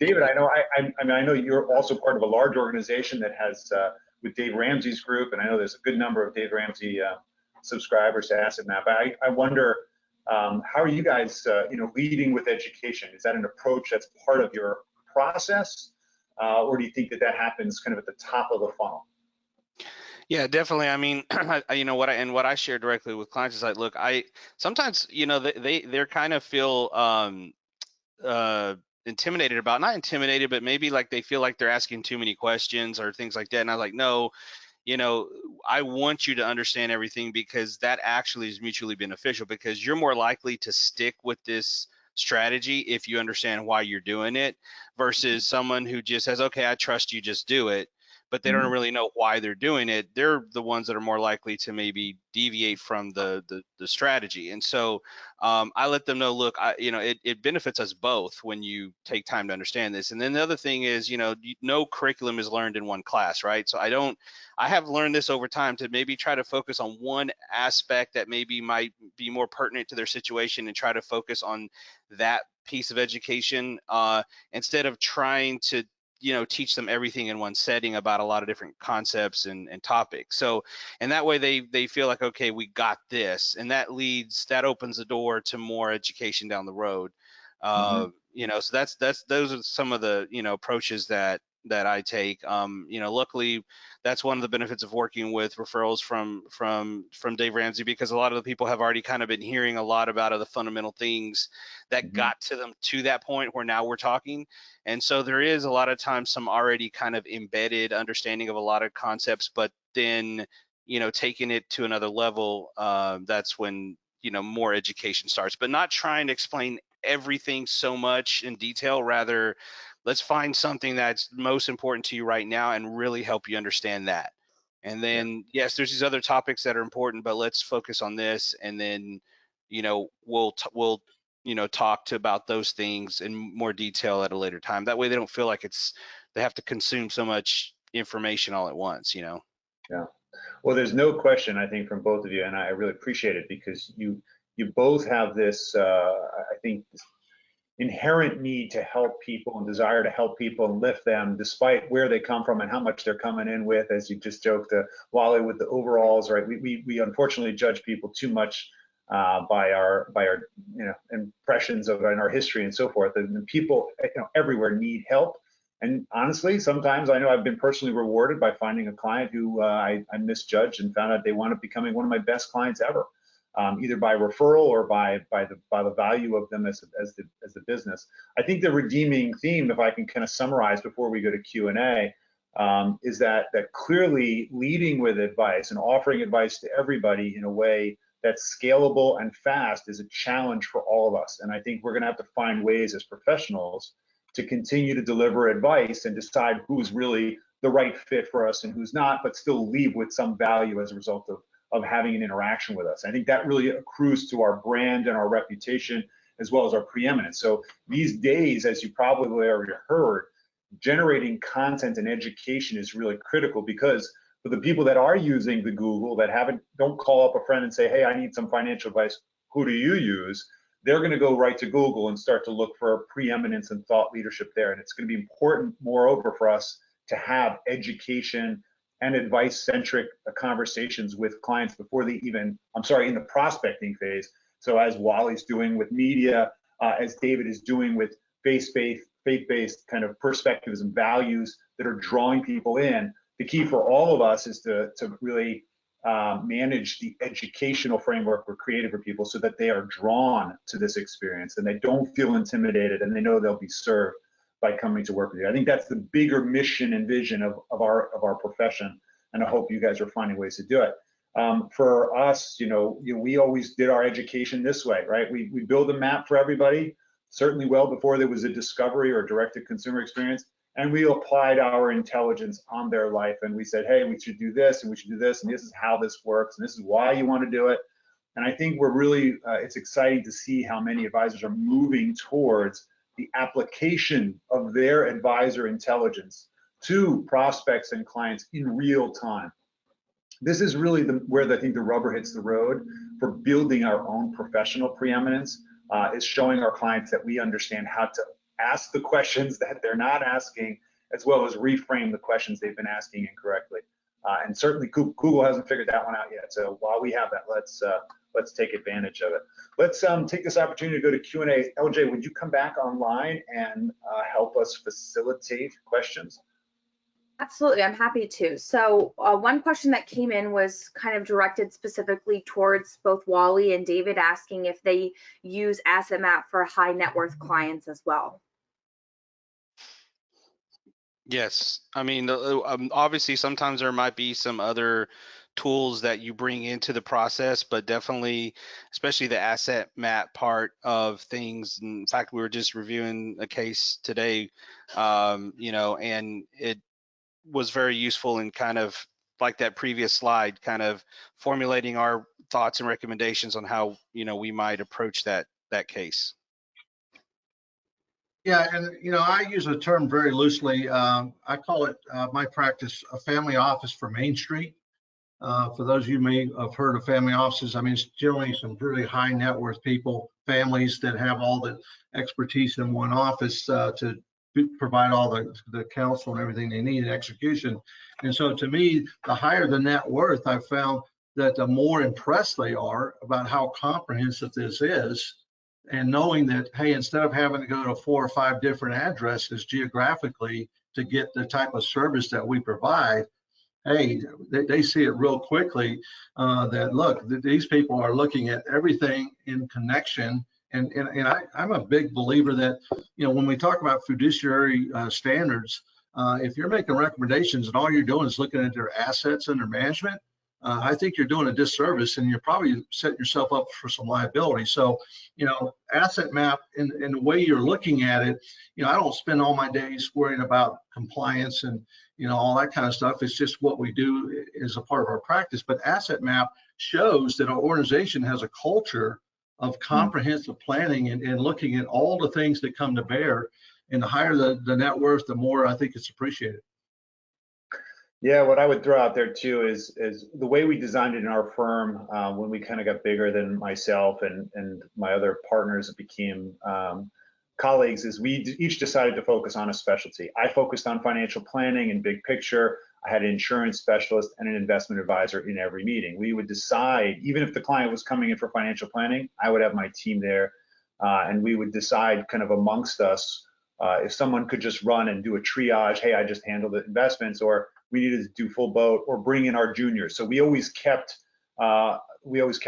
David, I know. I mean, I know you're also part of a large organization that has with Dave Ramsey's group, and I know there's a good number of Dave Ramsey subscribers to AssetMap. I wonder, how are you guys, leading with education? Is that an approach that's part of your process, or do you think that happens kind of at the top of the funnel? Yeah, definitely. I mean, what I share directly with clients is like, look, I sometimes, they're kind of feel intimidated about, not intimidated, but maybe like they feel like they're asking too many questions or things like that. And I was like, no, I want you to understand everything, because that actually is mutually beneficial, because you're more likely to stick with this strategy if you understand why you're doing it, versus someone who just says, okay, I trust you, just do it, but they don't really know why they're doing it. They're the ones that are more likely to maybe deviate from the strategy. And so I let them know, look, it benefits us both when you take time to understand this. And then the other thing is, no curriculum is learned in one class, right? So I have learned this over time to maybe try to focus on one aspect that maybe might be more pertinent to their situation, and try to focus on that piece of education, instead of trying to teach them everything in one setting about a lot of different concepts and topics. So, and that way they feel like, okay, we got this, and that opens the door to more education down the road. So those are some of the approaches that I take. Luckily, that's one of the benefits of working with referrals from Dave Ramsey, because a lot of the people have already kind of been hearing a lot about the fundamental things that got to them to that point where now we're talking. And so there is a lot of times some already kind of embedded understanding of a lot of concepts, but then taking it to another level, that's when more education starts, but not trying to explain everything so much in detail. Rather, let's find something that's most important to you right now and really help you understand that. And then, yes, there's these other topics that are important, but let's focus on this. And then, we'll talk about those things in more detail at a later time. That way they don't feel like they have to consume so much information all at once, Yeah. Well, there's no question, I think, from both of you, and I really appreciate it, because you both have this, I think, this inherent need to help people and desire to help people and lift them despite where they come from and how much they're coming in with, as you just joked, Wally, with the overalls, right? We unfortunately judge people too much by our impressions of in our history and so forth. And people everywhere need help. And honestly, sometimes I know I've been personally rewarded by finding a client who I misjudged and found out they wound up becoming one of my best clients ever, either by referral or by the value of them as the business. I think the redeeming theme, if I can kind of summarize before we go to Q&A, is that clearly leading with advice and offering advice to everybody in a way that's scalable and fast is a challenge for all of us. And I think we're going to have to find ways as professionals to continue to deliver advice and decide who's really the right fit for us and who's not, but still leave with some value as a result of having an interaction with us. I think that really accrues to our brand and our reputation, as well as our preeminence. So these days, as you probably already heard, generating content and education is really critical, because for the people that are using the Google, that don't call up a friend and say, hey, I need some financial advice, who do you use? They're going to go right to Google and start to look for preeminence and thought leadership there. And it's going to be important, moreover, for us to have education and advice-centric conversations with clients before they even, in the prospecting phase. So as Wally's doing with media, as David is doing with faith-based kind of perspectives and values that are drawing people in, the key for all of us is to really manage the educational framework we're creating for people so that they are drawn to this experience and they don't feel intimidated and they know they'll be served by coming to work with you. I think that's the bigger mission and vision of our profession, and I hope you guys are finding ways to do it. For us, we always did our education this way, right? We build a map for everybody, certainly well before there was a discovery or direct-to-consumer experience, and we applied our intelligence on their life, and we said, hey, we should do this, and we should do this, and this is how this works, and this is why you want to do it. And I think we're really, it's exciting to see how many advisors are moving towards the application of their advisor intelligence to prospects and clients in real time. This is really where I think the rubber hits the road for building our own professional preeminence, is showing our clients that we understand how to ask the questions that they're not asking, as well as reframe the questions they've been asking incorrectly. And certainly Google hasn't figured that one out yet. So while we have that, let's take advantage of it. Let's take this opportunity to go to Q&A. LJ, would you come back online and help us facilitate questions? Absolutely, I'm happy to. So one question that came in was kind of directed specifically towards both Wally and David, asking if they use Asset Map for high net worth clients as well. Yes, I mean, obviously sometimes there might be some other tools that you bring into the process, but definitely, especially the asset map part of things. In fact, we were just reviewing a case today, and it was very useful in kind of like that previous slide, kind of formulating our thoughts and recommendations on how, we might approach that case. Yeah, and I use a term very loosely. I call it my practice a family office for Main Street. For those of you may have heard of family offices, I mean, it's generally some really high net worth people, families that have all the expertise in one office to provide all the counsel and everything they need in execution. And so to me, the higher the net worth, I've found that the more impressed they are about how comprehensive this is. And knowing that, hey, instead of having to go to 4 or 5 different addresses geographically to get the type of service that we provide, hey, they see it real quickly that, look, these people are looking at everything in connection. And I'm a big believer that, when we talk about fiduciary standards, if you're making recommendations and all you're doing is looking at their assets and their management, I think you're doing a disservice and you're probably setting yourself up for some liability. So, asset map in the way you're looking at it, I don't spend all my days worrying about compliance and, all that kind of stuff. It's just what we do as a part of our practice. But asset map shows that our organization has a culture of comprehensive planning and looking at all the things that come to bear. And the higher the net worth, the more I think it's appreciated. Yeah, what I would throw out there too is the way we designed it in our firm when we kind of got bigger than myself and my other partners became colleagues, is we each decided to focus on a specialty. I focused on financial planning and big picture. I had an insurance specialist and an investment advisor in every meeting. We would decide, even if the client was coming in for financial planning, I would have my team there, and we would decide kind of amongst us if someone could just run and do a triage, hey, I just handled the investments, or we needed to do full boat, or bring in our juniors. So we always kept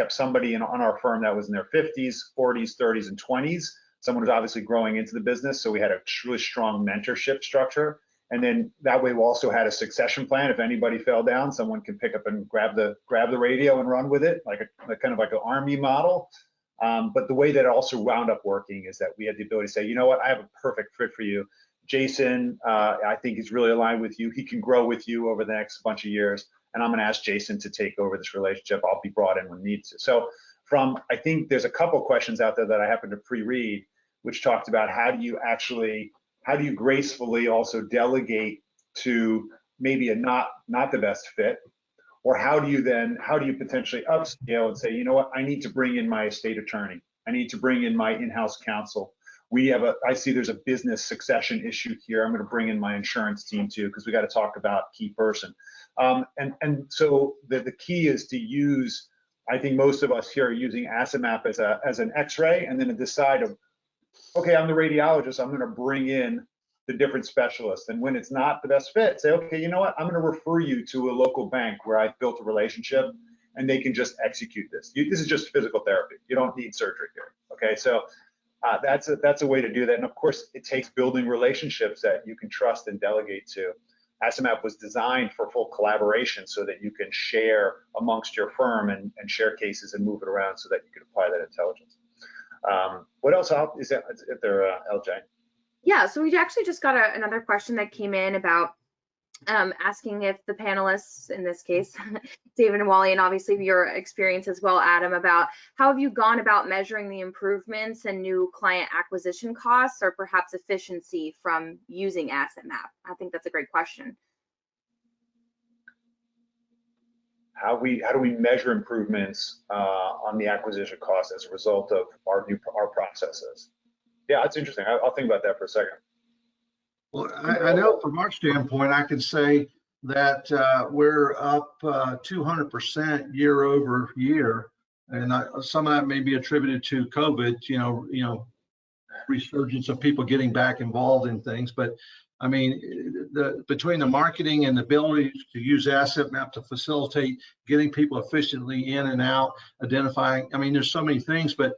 somebody on our firm that was in their 50s, 40s, 30s, and 20s. Someone who's obviously growing into the business. So we had a really strong mentorship structure. And then that way we also had a succession plan. If anybody fell down, someone can pick up and grab the radio and run with it, like kind of like an army model. But the way that it also wound up working is that we had the ability to say, you know what, I have a perfect fit for you. Jason, I think he's really aligned with you. He can grow with you over the next bunch of years. And I'm going to ask Jason to take over this relationship. I'll be brought in when needed to. So I think there's a couple questions out there that I happen to pre-read, which talked about how do you gracefully also delegate to maybe a not the best fit, or how do you potentially upscale and say, you know what, I need to bring in my estate attorney. I need to bring in my in-house counsel. I see there's a business succession issue here. I'm going to bring in my insurance team too, because we got to talk about key person. And so the key is to use, I think most of us here are using Asset Map as an X-ray, and then to decide, okay, I'm the radiologist. I'm going to bring in the different specialists. And when it's not the best fit, say, okay, you know what? I'm going to refer you to a local bank where I've built a relationship and they can just execute this. This is just physical therapy. You don't need surgery here. Okay, so that's a way to do that. And of course, it takes building relationships that you can trust and delegate to. AssetMap was designed for full collaboration so that you can share amongst your firm and share cases and move it around so that you can apply that intelligence. What else is there, LJ? Yeah, so we actually just got another question that came in about asking if the panelists, in this case, David and Wally, and obviously your experience as well, Adam, about how have you gone about measuring the improvements and new client acquisition costs or perhaps efficiency from using AssetMap? I think that's a great question. How do we measure improvements on the acquisition cost as a result of our processes? Yeah, that's interesting. I'll think about that for a second. Well, I know from our standpoint, I can say that we're up 200% year over year, and some of that may be attributed to COVID. Resurgence of people getting back involved in things. But I mean, between the marketing and the ability to use AssetMap to facilitate getting people efficiently in and out, identifying. I mean, there's so many things, but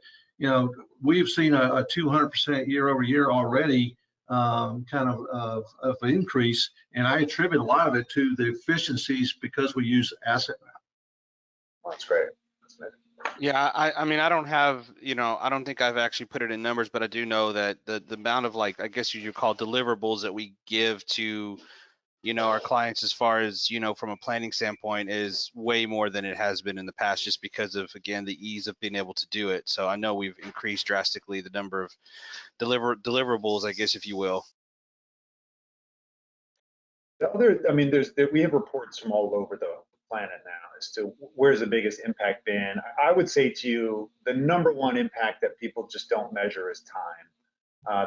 we've seen a 200% year over year already. Kind of an increase, and I attribute a lot of it to the efficiencies because we use AssetMap. That's great. That's amazing. Yeah, I mean, I don't have, I don't think I've actually put it in numbers, but I do know that the amount of, like, I guess you call deliverables that we give to, our clients as far as, from a planning standpoint is way more than it has been in the past, just because of, again, the ease of being able to do it. So I know we've increased drastically the number of deliverables, I guess, if you will. We have reports from all over the planet now as to where's the biggest impact been. I would say to you, the number one impact that people just don't measure is time.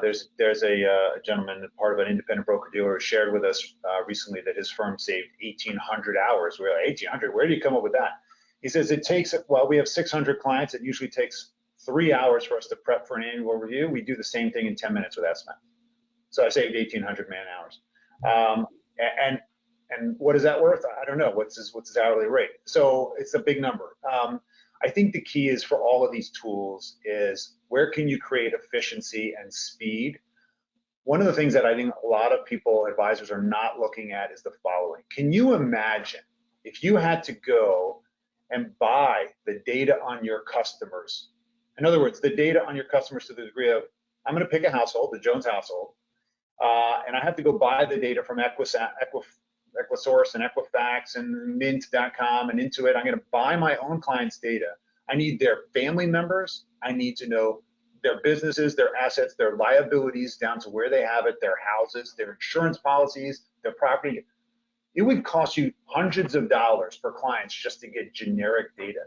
There's a gentleman, part of an independent broker dealer, who shared with us recently that his firm saved 1,800 hours. We're like, 1,800? Where do you come up with that? He says it takes, well, we have 600 clients. It usually takes 3 hours for us to prep for an annual review. We do the same thing in 10 minutes with AssetMap. So I saved 1,800 man hours. And what is that worth? I don't know. What's his hourly rate? So it's a big number. I think the key is for all of these tools is where can you create efficiency and speed? One of the things that I think a lot of people, advisors, are not looking at is the following. Can you imagine if you had to go and buy the data on your customers? In other words, the data on your customers to the degree of, I'm going to pick a household, the Jones household, and I have to go buy the data from Equisource and Equifax and Mint.com and Intuit. I'm going to buy my own clients' data. I need their family members. I need to know their businesses, their assets, their liabilities down to where they have it, their houses, their insurance policies, their property. It would cost you hundreds of dollars for clients just to get generic data.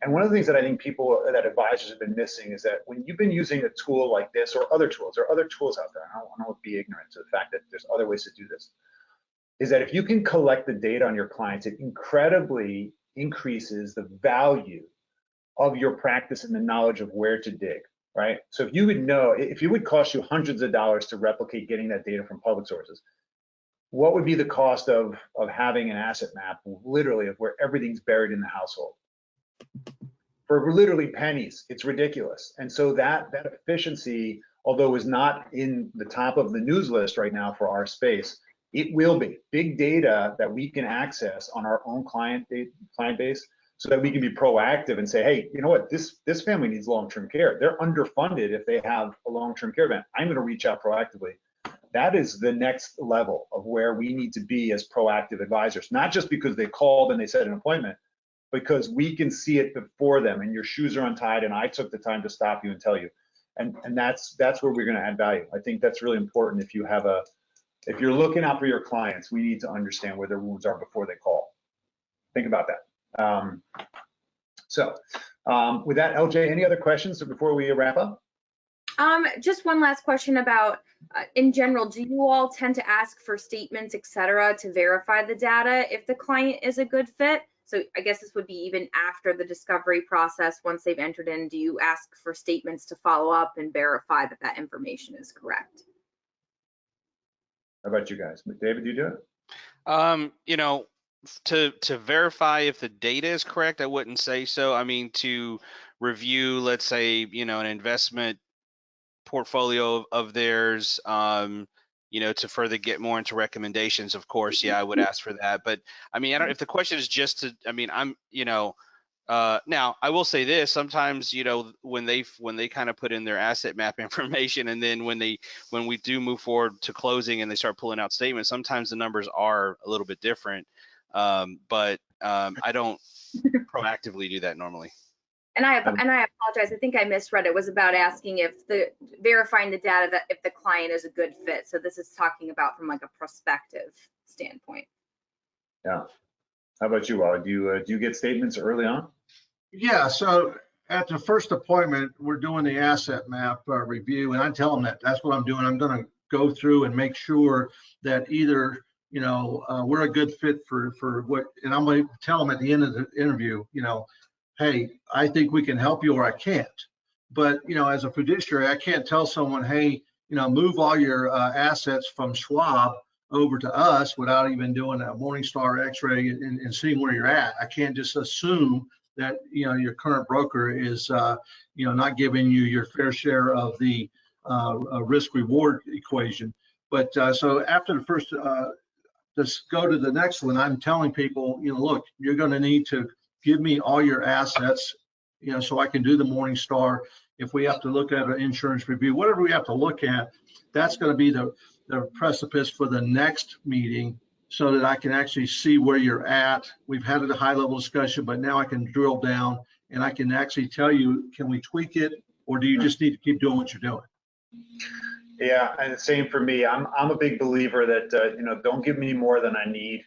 And one of the things that I think that advisors have been missing is that when you've been using a tool like this or other tools, there are other tools out there. I don't want to be ignorant to the fact that there's other ways to do this. Is that if you can collect the data on your clients, it incredibly increases the value of your practice and the knowledge of where to dig, right? So if you would know, if it would cost you hundreds of dollars to replicate getting that data from public sources, what would be the cost of having an asset map, literally, of where everything's buried in the household? For literally pennies. It's ridiculous. And so that efficiency, although is not in the top of the news list right now for our space, it will be. Big data that we can access on our own client base so that we can be proactive and say, hey, you know what, this family needs long-term care. They're underfunded if they have a long-term care event. I'm going to reach out proactively. That is the next level of where we need to be as proactive advisors, not just because they called and they set an appointment, because we can see it before them and your shoes are untied and I took the time to stop you and tell you. And that's where we're going to add value. I think that's really important. If you're looking out for your clients, we need to understand where their wounds are before they call. Think about that. With that, LJ, any other questions before we wrap up? Just one last question about, in general, do you all tend to ask for statements, et cetera, to verify the data if the client is a good fit? So I guess this would be even after the discovery process, once they've entered in, do you ask for statements to follow up and verify that that information is correct? How about you guys? David, do you do it? You know, to verify if the data is correct, I wouldn't say so. I mean, to review, let's say, you know, an investment portfolio of theirs, you know, to further get more into recommendations, of course, yeah, I would ask for that. But I mean, I don't, if the question is just to, I mean, I'm, you know, now I will say this, sometimes, you know, when they kind of put in their asset map information, and then when we do move forward to closing and they start pulling out statements, sometimes the numbers are a little bit different. But I don't proactively do that normally. And I apologize. I think I misread. It was about asking if verifying the data that if the client is a good fit. So this is talking about from like a prospective standpoint. Yeah. How about you, Wally? Do you get statements early on? Yeah, so at the first appointment, we're doing the asset map review, and I tell them that that's what I'm doing. I'm going to go through and make sure that either, you know, we're a good fit for what, and I'm going to tell them at the end of the interview, you know, hey, I think we can help you, or I can't. But, you know, as a fiduciary, I can't tell someone, hey, you know, move all your assets from Schwab over to us without even doing a Morningstar X-ray and seeing where you're at. I can't just assume that, you know, your current broker is, you know, not giving you your fair share of the risk-reward equation. But so after the first, let's go to the next one. I'm telling people, you know, look, you're going to need to give me all your assets, you know, so I can do the Morningstar. If we have to look at an insurance review, whatever we have to look at, that's going to be the precipice for the next meeting, so that I can actually see where you're at. We've had a high level discussion, but now I can drill down and I can actually tell you, can we tweak it, or do you just need to keep doing what you're doing? Yeah, and the same for me. I'm a big believer that you know, don't give me more than I need.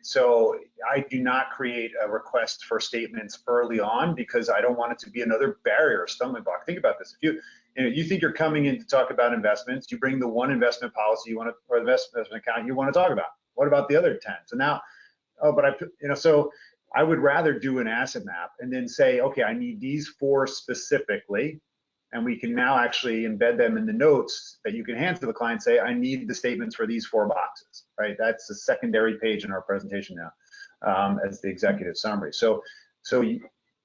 So I do not create a request for statements early on, because I don't want it to be another barrier or stumbling block. Think about this: if you think you're coming in to talk about investments, you bring the one investment policy you want to, or the investment account you want to talk about. What about the other 10? So now, oh, but you know, so I would rather do an asset map and then say, okay, I need these 4 specifically. And we can now actually embed them in the notes that you can hand to the client, say, I need the statements for these 4 boxes, right? That's the secondary page in our presentation now, as the executive summary. So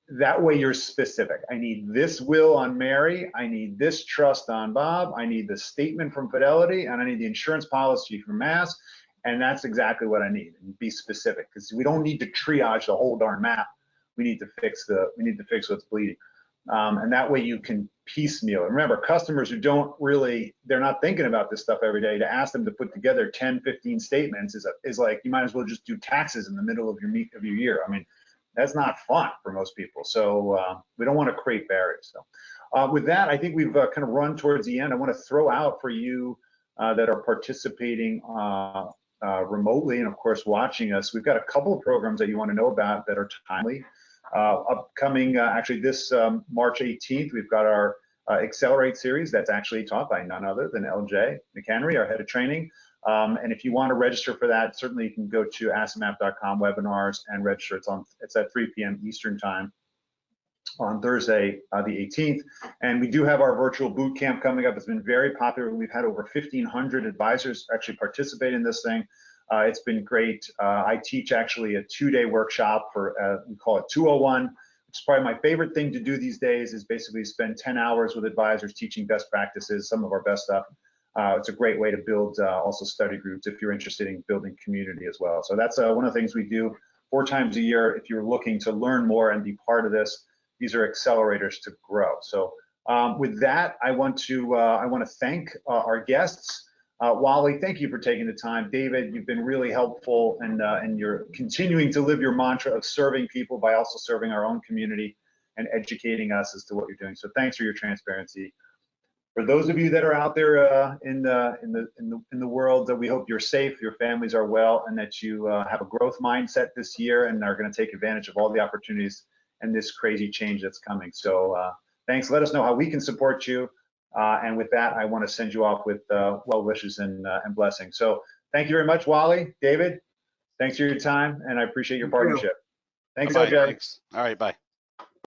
that way you're specific. I need this will on Mary, I need this trust on Bob, I need the statement from Fidelity, and I need the insurance policy from Mass, and that's exactly what I need. And be specific, because we don't need to triage the whole darn map. We need to fix what's bleeding. And that way you can piecemeal. And remember, customers who don't really, they're not thinking about this stuff every day, to ask them to put together 10, 15 statements is like, you might as well just do taxes in the middle of your year. I mean, that's not fun for most people. So we don't want to create barriers. So with that, I think we've kind of run towards the end. I want to throw out for you that are participating remotely and of course watching us, we've got a couple of programs that you want to know about that are timely. Upcoming, actually this March 18th, we've got our Accelerate series that's actually taught by none other than LJ McHenry, our head of training. And if you want to register for that, certainly you can go to assetmap.com webinars and register. It's at 3 p.m. Eastern time on Thursday, the 18th. And we do have our virtual boot camp coming up. It's been very popular. We've had over 1,500 advisors actually participate in this thing. It's been great. I teach actually a 2-day workshop for, we call it 201, which is probably my favorite thing to do these days, is basically spend 10 hours with advisors teaching best practices, some of our best stuff. It's a great way to build also study groups if you're interested in building community as well. So that's one of the things we do 4 times a year. If you're looking to learn more and be part of this, these are accelerators to grow. So with that, I want to thank our guests. Wally, thank you for taking the time. David, you've been really helpful, and you're continuing to live your mantra of serving people by also serving our own community and educating us as to what you're doing. So thanks for your transparency. For those of you that are out there in the world, that we hope you're safe, your families are well, and that you have a growth mindset this year and are going to take advantage of all the opportunities and this crazy change that's coming. So thanks. Let us know how we can support you. And with that, I want to send you off with well wishes and blessings. So thank you very much, Wally. David, thanks for your time, and I appreciate your partnership. Thanks, LJ. Thanks. All right, bye.